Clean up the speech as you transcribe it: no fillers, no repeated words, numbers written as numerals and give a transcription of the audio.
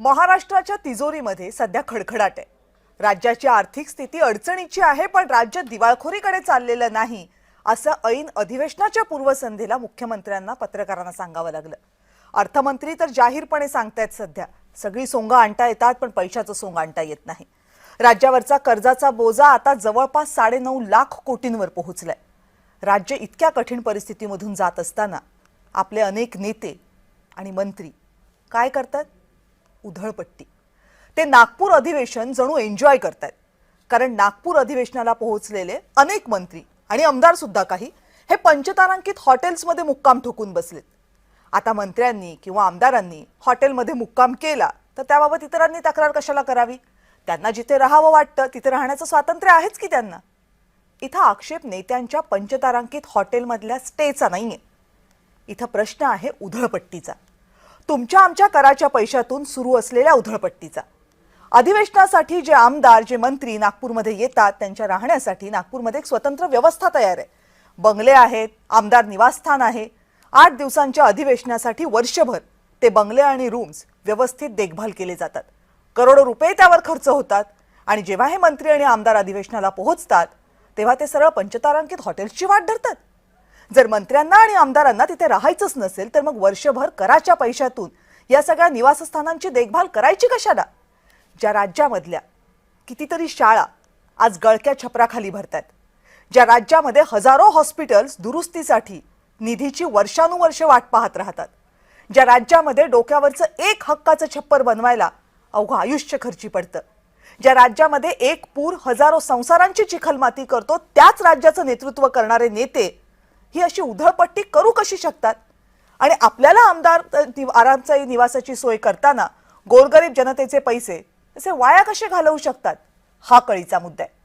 महाराष्ट्राच्या तिजोरीमध्ये सध्या खडखडाट आहे। राज्याची आर्थिक स्थिती अडचणीची आहे, पण राज्य दिवाळखोरीकडे चाललेलं नाही असं ऐन अधिवेशनाच्या पूर्वसंध्येला मुख्यमंत्र्यांना पत्रकारांना सांगावं लागलं। अर्थमंत्री तर जाहीरपणे सांगतायत सध्या सगळी सोंग आणता येतात, पण पैशाचं सोंग आणता येत नाही। राज्यावरचा कर्जाचा बोजा आता जवळपास 9.5 लाख कोटींवर पोहोचलाय। राज्य इतक्या कठीण परिस्थितीमधून जात असताना आपले अनेक नेते आणि मंत्री काय करतात? उधळपट्टी। ते नागपूर अधिवेशन जणू एन्जॉय करतात, कारण नागपूर अधिवेशनाला पोहोचलेले अनेक मंत्री आणि आमदार सुद्धा काही हे पंचतारांकित हॉटेल्समध्ये मुक्काम ठोकून बसलेत। आता मंत्र्यांनी किंवा आमदारांनी हॉटेलमध्ये मुक्काम केला तर त्याबाबत इतरांनी तक्रार कशाला करावी? त्यांना जिथे राहावं वाटतं तिथे राहण्याचं स्वातंत्र्य आहेच की त्यांना। इथं आक्षेप नेत्यांच्या पंचतारांकित हॉटेलमधल्या स्टेचा नाहीये, इथं प्रश्न आहे उधळपट्टीचा। तुमच्या आमच्या कराच्या पैशातून सुरू असलेल्या उधळपट्टीचा। अधिवेशनासाठी जे आमदार जे मंत्री नागपूरमध्ये येतात त्यांच्या राहण्यासाठी नागपूरमध्ये एक स्वतंत्र व्यवस्था तयार आहे। बंगले आहेत, आमदार निवासस्थान आहे। 8 दिवसांच्या अधिवेशनासाठी वर्षभर ते बंगले आणि रूम्स व्यवस्थित देखभाल केले जातात। करोडो रुपये त्यावर खर्च होतात आणि जेव्हा हे मंत्री आणि आमदार अधिवेशनाला पोहोचतात तेव्हा ते सरळ पंचतारांकित हॉटेल्सची वाट धरतात। जर मंत्र्यांना आणि आमदारांना तिथे राहायचंच नसेल तर मग वर्षभर कराच्या पैशातून या सगळ्या निवासस्थानांची देखभाल करायची कशाला? ज्या राज्यामधल्या कितीतरी शाळा आज गळक्या छपराखाली भरतात, ज्या राज्यामध्ये हजारो हॉस्पिटल्स दुरुस्तीसाठी निधीची वर्षानुवर्ष वाट पाहत राहतात, ज्या राज्यामध्ये डोक्यावरचं एक हक्काचं छप्पर बनवायला अवघं आयुष्य खर्ची पडतं, ज्या राज्यामध्ये एक पूर हजारो संसारांची चिखलमाती करतो, त्याच राज्याचं नेतृत्व करणारे नेते ही अशी उधळपट्टी करू कशी शकतात? आणि आपल्याला आमदार आरामदायी निवासाची सोय करताना गोरगरीब जनतेचे पैसे असे वाया कसे घालवू शकतात? हा कळीचा मुद्दा आहे।